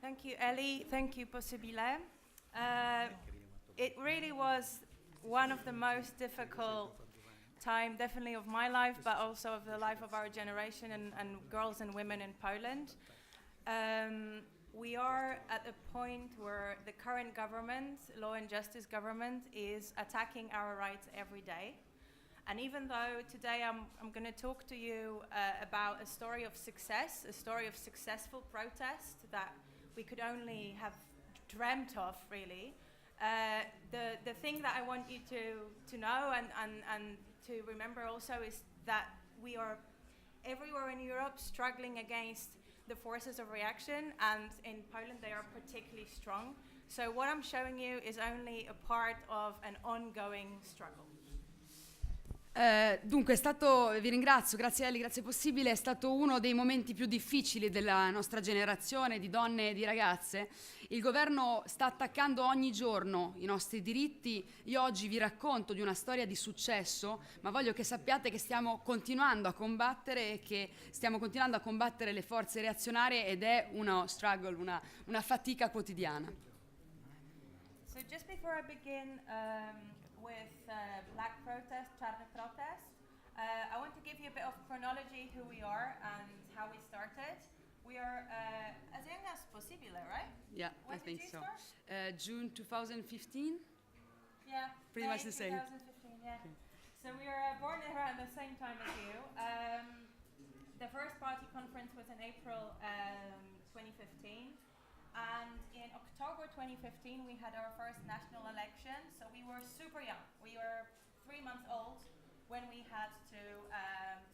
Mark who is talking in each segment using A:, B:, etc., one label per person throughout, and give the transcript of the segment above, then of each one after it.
A: Thank you, Ellie. Thank you, Possibile. It really was one of the most difficult time, definitely of my life, but also of the life of our generation and girls and women in Poland. We are at a point where the current government, law and justice government, is attacking our rights every day. And even though today I'm going to talk to you about a story of success, a story of successful protest that we could only have dreamt of, really, the thing that I want you to know and to remember also is that we are everywhere in Europe struggling against the forces of reaction, and in Poland they are particularly strong. So what I'm showing you is only a part of an ongoing struggle.
B: Dunque vi ringrazio, grazie Ellie, grazie Possibile, è stato uno dei momenti più difficili della nostra generazione di donne e di ragazze. Il governo sta attaccando ogni giorno i nostri diritti. Io oggi vi racconto di una storia di successo, ma voglio che sappiate che stiamo continuando a combattere e che stiamo continuando a combattere le forze reazionarie ed è uno struggle, una fatica quotidiana.
A: So just before I begin with black protest, czarny protest, I want to give you a bit of chronology who we are and how we started. We are as young as Possibile, right?
B: Yeah,
A: when
B: I think
A: did you
B: so.
A: Start?
B: June 2015?
A: Yeah,
B: pretty much the same.
A: 2015, yeah. Okay. So we were born around the same time as you. The first party conference was in April 2015. And in October 2015, we had our first national election. So we were super young. We were 3 months old when we had to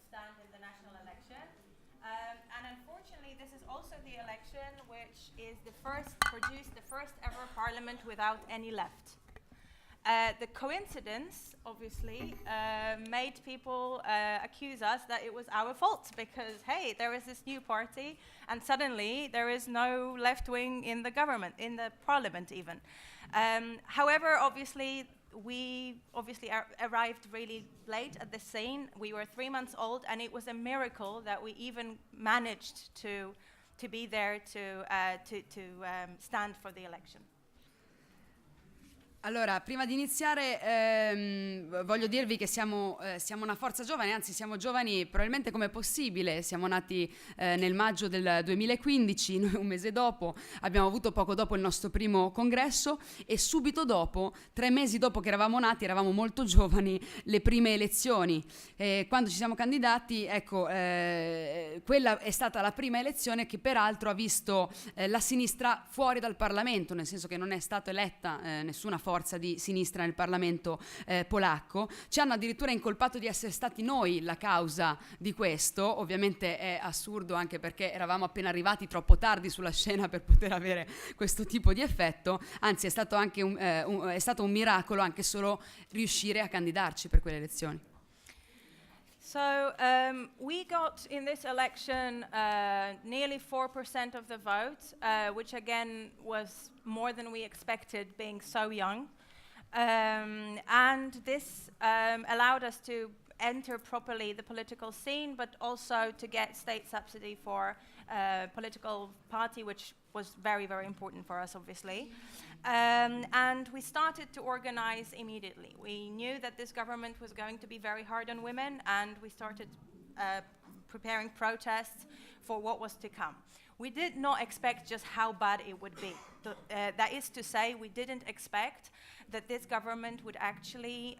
A: stand in the national election. And unfortunately, this is also the election which is produced the first ever parliament without any left. The coincidence, obviously, made people accuse us that it was our fault because, hey, there is this new party and suddenly there is no left wing in the government, in the parliament even. However, obviously, we arrived really late at the scene. We were 3 months old and it was a miracle that we even managed to be there to stand for the election.
B: Allora, prima di iniziare voglio dirvi che siamo una forza giovane, anzi siamo giovani probabilmente come Possibile, siamo nati nel maggio del 2015, noi un mese dopo abbiamo avuto poco dopo il nostro primo congresso e subito dopo, 3 mesi dopo che eravamo nati, eravamo molto giovani, le prime elezioni. Quando ci siamo candidati, ecco, quella è stata la prima elezione che peraltro ha visto la sinistra fuori dal Parlamento, nel senso che non è stata eletta nessuna forza di sinistra nel Parlamento polacco. Ci hanno addirittura incolpato di essere stati noi la causa di questo. Ovviamente è assurdo anche perché eravamo appena arrivati troppo tardi sulla scena per poter avere questo tipo di effetto, anzi è stato anche è stato un miracolo anche solo riuscire a candidarci per quelle elezioni.
A: So we got in this election nearly 4% of the vote, which again was more than we expected being so young. And this allowed us to enter properly the political scene, but also to get state subsidy for a political party, which was very, very important for us, obviously. And we started to organize immediately. We knew that this government was going to be very hard on women, and we started preparing protests for what was to come. We did not expect just how bad it would be. That is to say, we didn't expect that this government would actually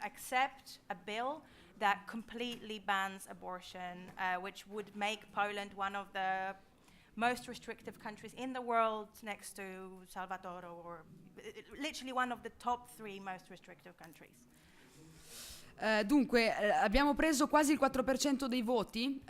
A: accept a bill that completely bans abortion, which would make Poland one of the most restrictive countries in the world, next to Salvador, or literally one of the top 3 most restrictive countries.
B: Dunque abbiamo preso quasi il 4% dei voti,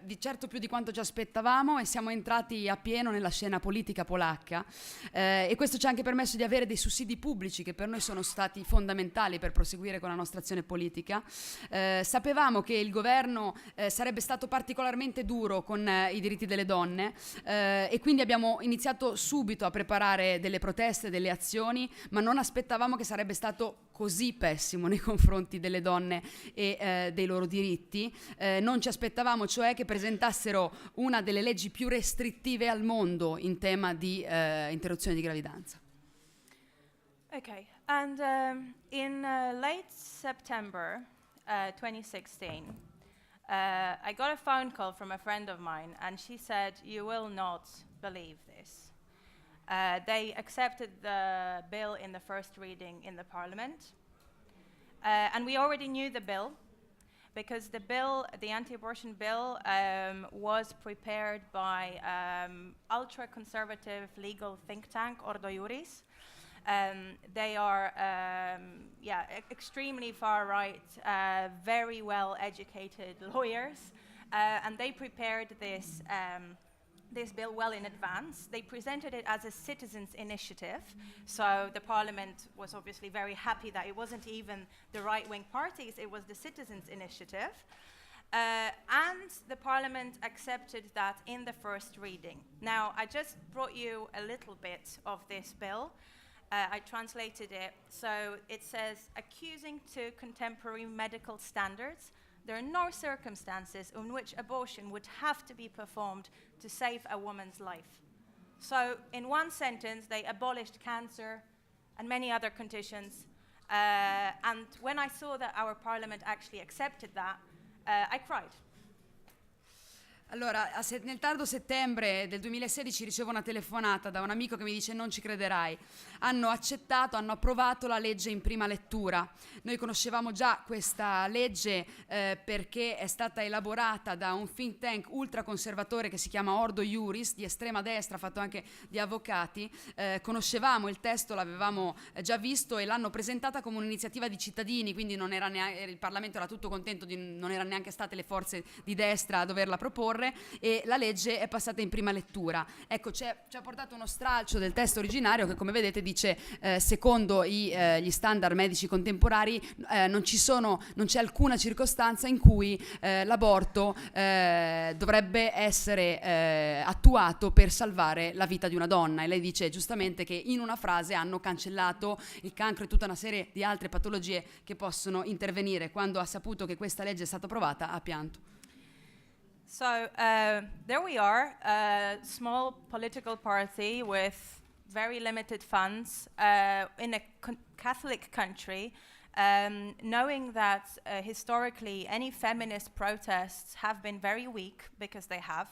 B: di certo più di quanto ci aspettavamo, e siamo entrati a pieno nella scena politica polacca, e questo ci ha anche permesso di avere dei sussidi pubblici che per noi sono stati fondamentali per proseguire con la nostra azione politica. Sapevamo che il governo sarebbe stato particolarmente duro con i diritti delle donne, e quindi abbiamo iniziato subito a preparare delle proteste, delle azioni, ma non aspettavamo che sarebbe stato così pessimo nei confronti delle donne donne e dei loro diritti. Non ci aspettavamo cioè che presentassero una delle leggi più restrittive al mondo in tema di interruzione di gravidanza.
A: Okay, and in late September 2016, I got a phone call from a friend of mine, and she said, "You will not believe this." They accepted the bill in the first reading in the parliament, and we already knew the bill, because the bill, the anti-abortion bill, was prepared by ultra-conservative legal think tank, Ordo Iuris. They are extremely far-right, very well-educated lawyers, and they prepared this bill well in advance. They presented it as a citizens' initiative, so the parliament was obviously very happy that it wasn't even the right-wing parties, it was the citizens' initiative. And the parliament accepted that in the first reading. Now, I just brought you a little bit of this bill. I translated it. So it says, accusing to contemporary medical standards, there are no circumstances in which abortion would have to be performed to save a woman's life. So in one sentence, they abolished cancer and many other conditions. And when I saw that our parliament actually accepted that, I cried.
B: Allora, nel tardo settembre del 2016 ricevo una telefonata da un amico che mi dice: non ci crederai, hanno accettato, hanno approvato la legge in prima lettura. Noi conoscevamo già questa legge perché è stata elaborata da un think tank ultraconservatore che si chiama Ordo Iuris, di estrema destra, fatto anche di avvocati. Conoscevamo il testo, l'avevamo già visto e l'hanno presentata come un'iniziativa di cittadini, quindi non era il Parlamento era tutto contento, non erano neanche state le forze di destra a doverla proporre, e la legge è passata in prima lettura. Ecco, ci ha portato uno stralcio del testo originario che, come vedete, dice secondo gli standard medici contemporanei non c'è alcuna circostanza in cui l'aborto dovrebbe essere attuato per salvare la vita di una donna, e lei dice giustamente che in una frase hanno cancellato il cancro e tutta una serie di altre patologie che possono intervenire. Quando ha saputo che questa legge è stata approvata ha pianto.
A: So there we are, a small political party with very limited funds in a Catholic country, knowing that historically any feminist protests have been very weak, because they have.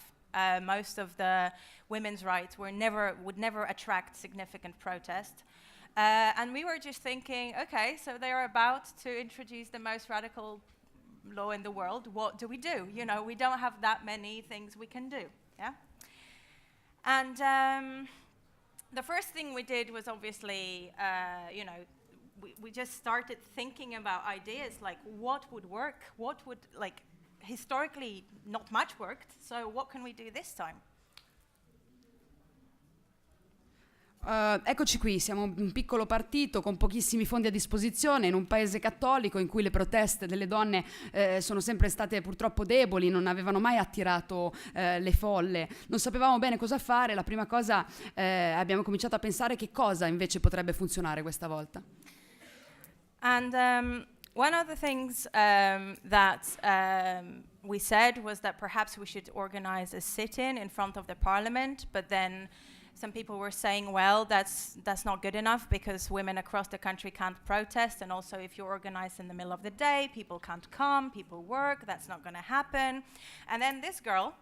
A: Most of the women's rights would never attract significant protest. And we were just thinking, okay, so they are about to introduce the most radical law in the world. What do? You know, we don't have that many things we can do, yeah? And the first thing we did was obviously, we just started thinking about ideas, like what would work, what would, like, historically not much worked, so what can we do this time?
B: Eccoci qui, siamo un piccolo partito con pochissimi fondi a disposizione in un paese cattolico in cui le proteste delle donne sono sempre state purtroppo deboli, non avevano mai attirato le folle, non sapevamo bene cosa fare. La prima cosa abbiamo cominciato a pensare che cosa invece potrebbe funzionare questa volta.
A: And one of the things that we said was that perhaps we should organize a sit-in in front of the parliament, but then some people were saying, well, that's not good enough because women across the country can't protest, and also if you organize in the middle of the day, people can't come, people work, that's not going to happen. And then this girl,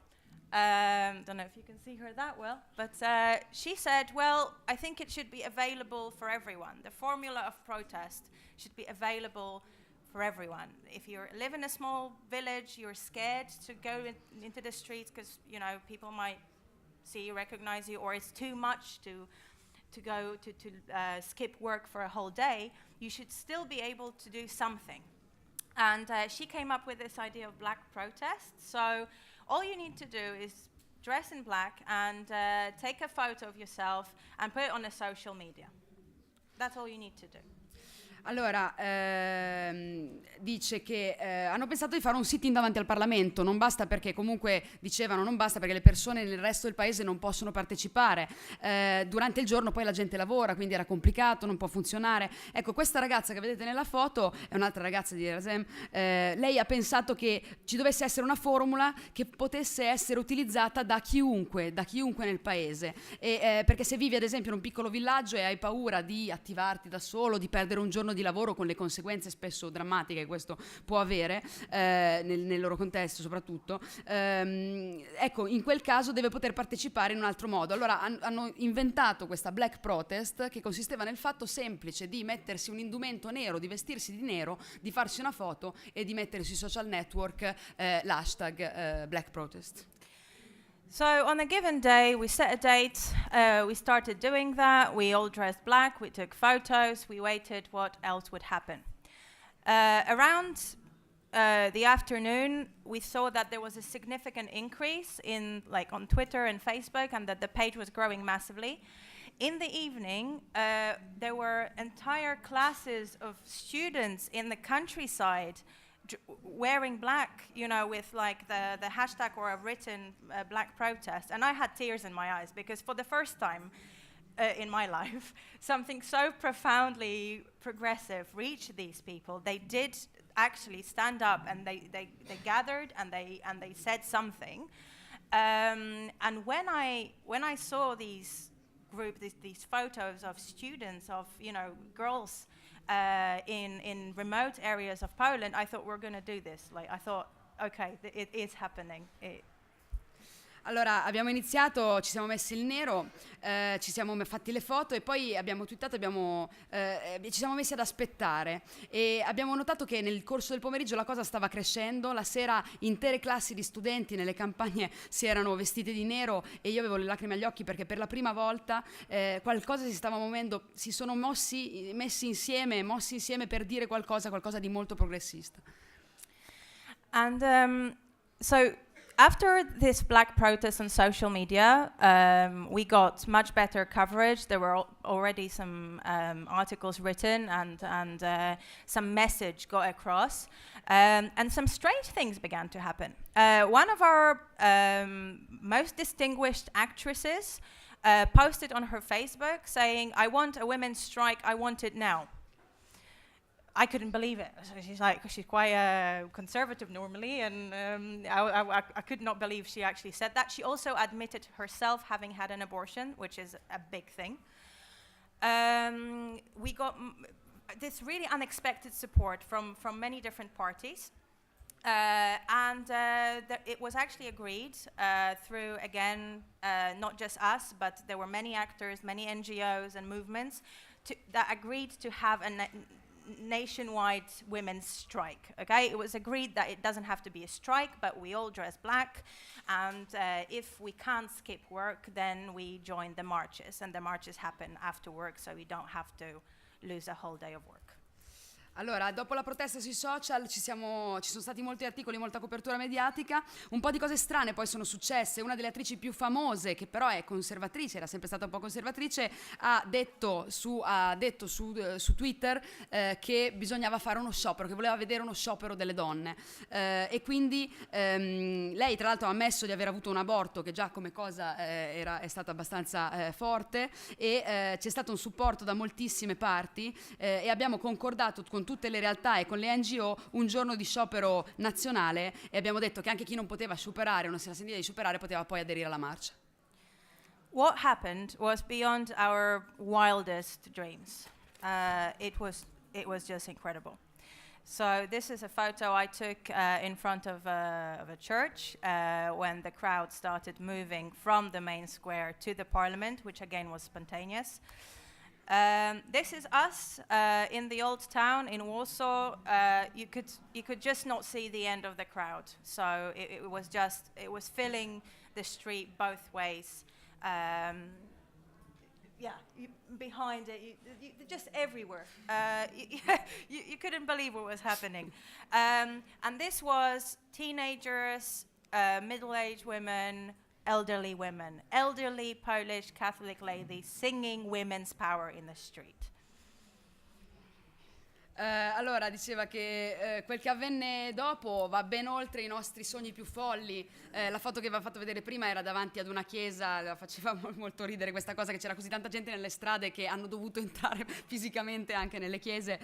A: don't know if you can see her that well, but she said, well, I think it should be available for everyone. The formula of protest should be available for everyone. If you live in a small village, you're scared to go into the streets because, you know, people might see you, recognize you, or it's too much to go to skip work for a whole day, you should still be able to do something. And she came up with this idea of black protest. So all you need to do is dress in black and take a photo of yourself and put it on a social media. That's all you need to do.
B: Allora, dice che hanno pensato di fare un sit-in davanti al Parlamento, non basta perché comunque dicevano non basta perché le persone nel resto del paese non possono partecipare, durante il giorno poi la gente lavora, quindi era complicato, non può funzionare. Ecco, questa ragazza che vedete nella foto è un'altra ragazza di Razem, lei ha pensato che ci dovesse essere una formula che potesse essere utilizzata da chiunque nel paese, perché se vivi ad esempio in un piccolo villaggio e hai paura di attivarti da solo, di perdere un giorno di lavoro con le conseguenze spesso drammatiche che questo può avere nel loro contesto soprattutto, ecco, in quel caso deve poter partecipare in un altro modo. Allora hanno inventato questa black protest che consisteva nel fatto semplice di mettersi un indumento nero, di vestirsi di nero, di farsi una foto e di mettere sui social network l'hashtag black protest.
C: So on a given day, we set a date, we started doing that, we all dressed black, we took photos, we waited what else would happen. Around the afternoon, we saw that there was a significant increase in, like, on Twitter and Facebook, and that the page was growing massively. In the evening, there were entire classes of students in the countryside wearing black, you know, with like the hashtag or a written black protest. And I had tears in my eyes because for the first time in my life, something so profoundly progressive reached these people. They did actually stand up and they gathered and they said something. And when I saw these photos of students, of, you know, girls in remote areas of Poland, I thought we're going to do this. Like, I thought, okay, it is happening.
B: Allora, abbiamo iniziato, ci siamo messi il nero, ci siamo fatti le foto e poi abbiamo twittato, ci siamo messi ad aspettare e abbiamo notato che nel corso del pomeriggio la cosa stava crescendo. La sera intere classi di studenti nelle campagne si erano vestite di nero e io avevo le lacrime agli occhi perché per la prima volta qualcosa si stava muovendo, si sono mossi insieme per dire qualcosa di molto progressista.
C: And so after this black protest on social media, we got much better coverage. There were already some articles written and some message got across. And some strange things began to happen. One of our most distinguished actresses posted on her Facebook saying, "I want a women's strike, I want it now." I couldn't believe it. So she's quite conservative normally, and I could not believe she actually said that. She also admitted herself having had an abortion, which is a big thing. We got this really unexpected support from many different parties. It was actually agreed through, again, not just us, but there were many actors, many NGOs and movements that agreed to have a nationwide women's strike. Okay, it was agreed that it doesn't have to be a strike, but we all dress black, and if we can't skip work, then we join the marches, and the marches happen after work, so we don't have to lose a whole day of work.
B: Allora, dopo la protesta sui social ci sono stati molti articoli, molta copertura mediatica, un po' di cose strane poi sono successe. Una delle attrici più famose, che però è conservatrice, era sempre stata un po' conservatrice, ha detto su Twitter che bisognava fare uno sciopero, che voleva vedere uno sciopero delle donne. E quindi lei tra l'altro ha ammesso di aver avuto un aborto, che già come cosa è stato abbastanza forte, e c'è stato un supporto da moltissime parti e abbiamo concordato con tutte le realtà e con le NGO un giorno di sciopero nazionale e abbiamo detto che anche chi non poteva sciuperare o non si era sentita di sciuperare poteva poi aderire alla marcia.
C: What happened was beyond our wildest dreams. It was just incredible. So this is a photo I took in front of a church when the crowd started moving from the main square to the parliament, which again was spontaneous. This is us in the old town in Warsaw. You could just not see the end of the crowd. So it was filling the street both ways. Behind it, just everywhere. You couldn't believe what was happening. And this was teenagers, middle-aged women, elderly women, elderly Polish Catholic ladies singing women's power in the street.
B: Allora, diceva che quel che avvenne dopo va ben oltre i nostri sogni più folli. La foto che vi ho fatto vedere prima era davanti ad una chiesa, faceva molto ridere questa cosa, che c'era così tanta gente nelle strade che hanno dovuto entrare fisicamente anche nelle chiese.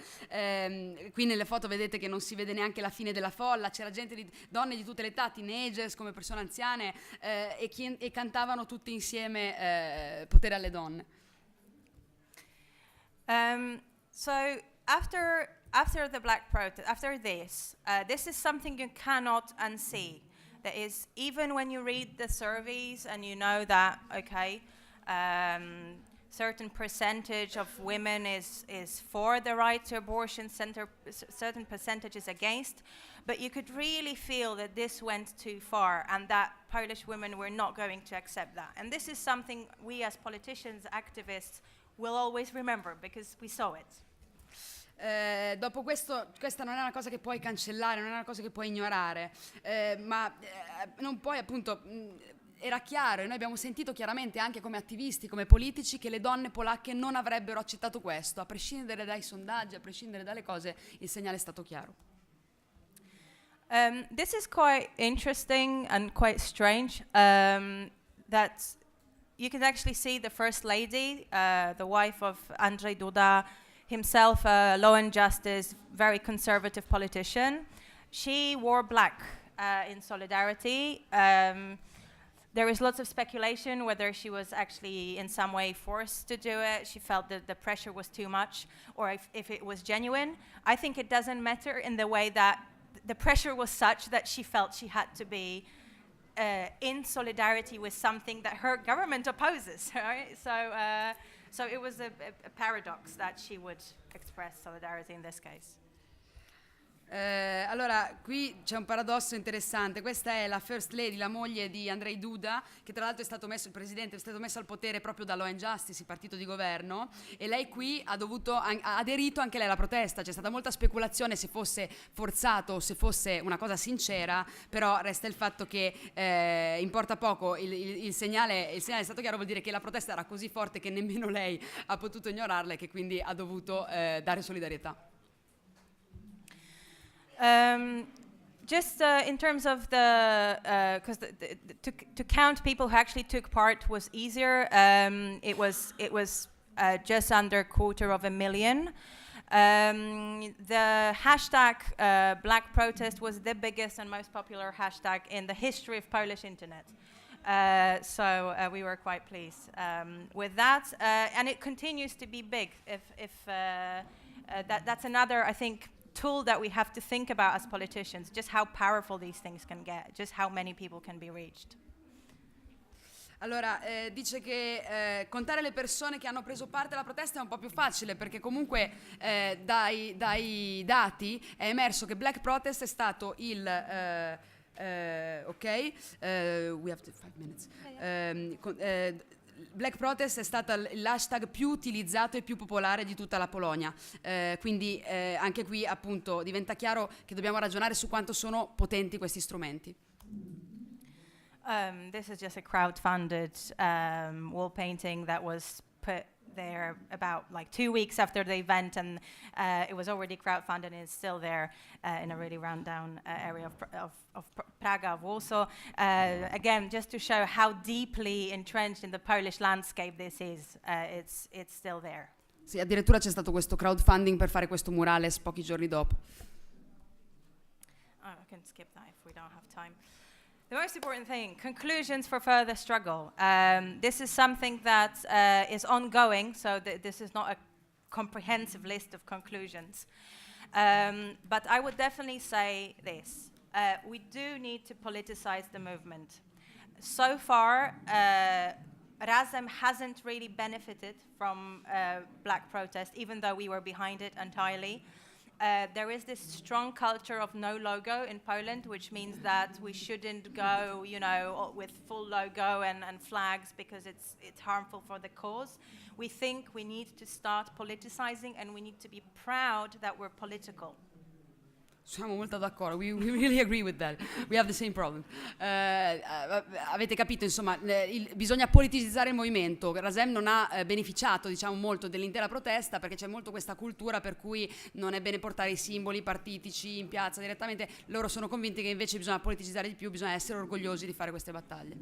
B: Qui nelle foto vedete che non si vede neanche la fine della folla, c'era gente, donne di tutte le età, teenagers come persone anziane, e cantavano tutti insieme Potere alle donne.
C: So after the black protest, after this, this is something you cannot unsee. That is, even when you read the surveys and you know that, okay, certain percentage of women is for the right to abortion, certain percentage is against, but you could really feel that this went too far and that Polish women were not going to accept that. And this is something we as politicians, activists, will always remember because we saw it.
B: Dopo questo, questa non è una cosa che puoi cancellare, non è una cosa che puoi ignorare, ma non puoi, appunto, era chiaro, e noi abbiamo sentito chiaramente anche come attivisti, come politici, che le donne polacche non avrebbero accettato questo, a prescindere dai sondaggi, a prescindere dalle cose, il segnale è stato chiaro.
C: This is quite interesting and quite strange, that you can actually see the First Lady, the wife of Andrzej Duda, himself a law and justice, very conservative politician. She wore black in solidarity. There is lots of speculation whether she was actually in some way forced to do it. She felt that the pressure was too much, or if it was genuine. I think it doesn't matter in the way that the pressure was such that she felt she had to be in solidarity with something that her government opposes, right? So it was a paradox that she would express solidarity in this case.
B: Allora, qui c'è un paradosso interessante. Questa è la First Lady, la moglie di Andrzej Duda, che tra l'altro è stato messo, il presidente è stato messo al potere proprio da Law and Justice, il partito di governo, e lei qui ha aderito anche lei alla protesta. C'è stata molta speculazione se fosse forzato o se fosse una cosa sincera, però resta il fatto che importa poco. Il segnale è stato chiaro, vuol dire che la protesta era così forte che nemmeno lei ha potuto ignorarla e che quindi ha dovuto dare solidarietà.
C: Just in terms of because to count people who actually took part was easier. It was just under 250,000. The hashtag Black Protest was the biggest and most popular hashtag in the history of Polish internet. So we were quite pleased with that, and it continues to be big. That's another, I think, tool that we have to think about as politicians, just how powerful these things can get, just how many people can be reached.
B: Allora, dice che contare le persone che hanno preso parte alla protesta è un po' più facile, perché comunque dai dati è emerso che Black Protest è stato we have 5 minutes. Black Protest è stato l'hashtag più utilizzato e più popolare di tutta la Polonia, quindi anche qui appunto diventa chiaro che dobbiamo ragionare su quanto sono potenti questi strumenti.
C: This is just a crowdfunded wall painting that was put there about like 2 weeks after the event, and it was already crowdfunded and it's still there in a really rundown area of Praga, of Warsaw. Again, just to show how deeply entrenched in the Polish landscape this is, it's still there.
B: Sì, addirittura c'è stato questo crowdfunding per fare questo murales pochi giorni dopo.
C: Oh, I can skip that if we don't have time. The most important thing, conclusions for further struggle. This is something that is ongoing, so this is not a comprehensive list of conclusions. But I would definitely say this. We do need to politicize the movement. So far, Razem hasn't really benefited from black protest, even though we were behind it entirely. There is this strong culture of no logo in Poland, which means that we shouldn't go, with full logo and flags because it's harmful for the cause. We think we need to start politicizing, and we need to be proud that we're political.
B: Siamo molto d'accordo, we really agree with that, we have the same problem. Avete capito, insomma, bisogna politicizzare il movimento. Razem non ha beneficiato, diciamo, molto dell'intera protesta perché c'è molto questa cultura per cui non è bene portare i simboli partitici in piazza direttamente. Loro sono convinti che invece bisogna politicizzare di più, bisogna essere orgogliosi di fare queste battaglie.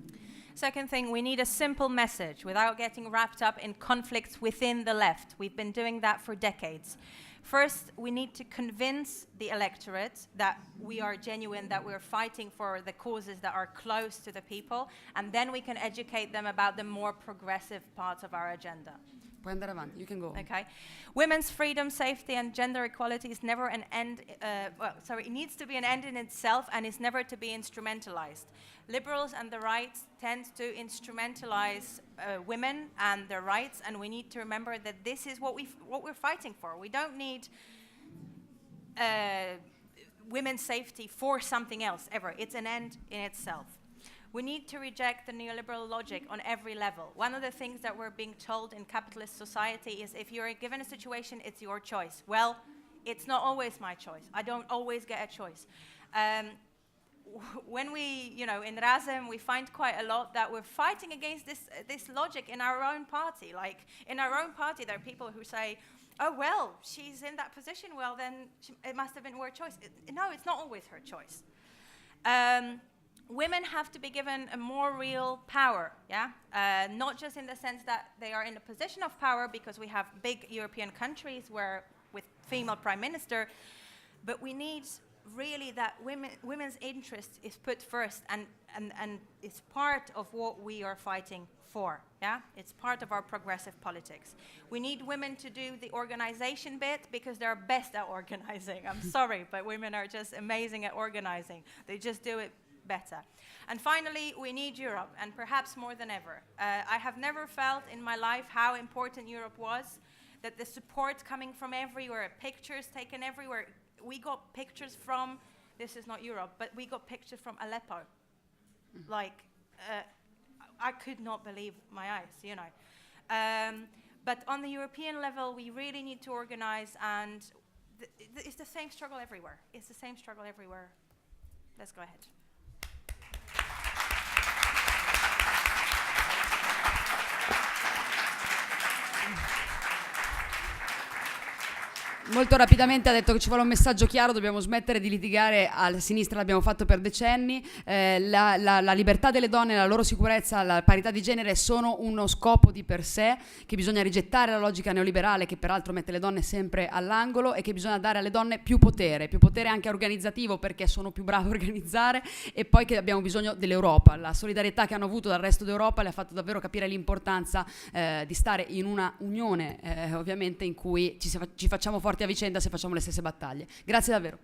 C: Second thing, we need a simple message without getting wrapped up in conflicts within the left. We've been doing that for decades. First, we need to convince the electorate that we are genuine, that we're fighting for the causes that are close to the people, and then we can educate them about the more progressive parts of our agenda.
B: Puoi andare avanti, you can go.
C: Okay. Women's freedom, safety, and gender equality is never an end, it needs to be an end in itself and is never to be instrumentalized. Liberals and the right tend to instrumentalize women and their rights, and we need to remember that this is what we're fighting for. We don't need women's safety for something else, ever. It's an end in itself. We need to reject the neoliberal logic on every level. One of the things that we're being told in capitalist society is if you're given a situation, it's your choice. Well, it's not always my choice. I don't always get a choice. When we, in Razem, we find quite a lot that we're fighting against this logic in our own party. Like, in our own party, there are people who say, oh, well, she's in that position, well, then it must have been her choice. No, it's not always her choice. Women have to be given a more real power, not just in the sense that they are in a position of power because we have big European countries with female prime minister, but we need really that women's interest is put first and it's part of what we are fighting for, It's part of our progressive politics. We need women to do the organization bit because they're best at organizing. I'm sorry, but women are just amazing at organizing. They just do it better. And finally, we need Europe, and perhaps more than ever. I have never felt in my life how important Europe was, that the support coming from everywhere, pictures taken everywhere. We got pictures from, this is not Europe, but we got pictures from Aleppo. Like, I could not believe my eyes, But on the European level, we really need to organize, and it's the same struggle everywhere. It's the same struggle everywhere. Let's go ahead.
B: Molto rapidamente ha detto che ci vuole un messaggio chiaro, dobbiamo smettere di litigare a sinistra, l'abbiamo fatto per decenni, la libertà delle donne, la loro sicurezza, la parità di genere sono uno scopo di per sé, che bisogna rigettare la logica neoliberale che peraltro mette le donne sempre all'angolo e che bisogna dare alle donne più potere anche organizzativo perché sono più brave a organizzare, e poi che abbiamo bisogno dell'Europa. La solidarietà che hanno avuto dal resto d'Europa le ha fatto davvero capire l'importanza di stare in una unione ovviamente in cui ci facciamo forti a vicenda se facciamo le stesse battaglie. Grazie davvero.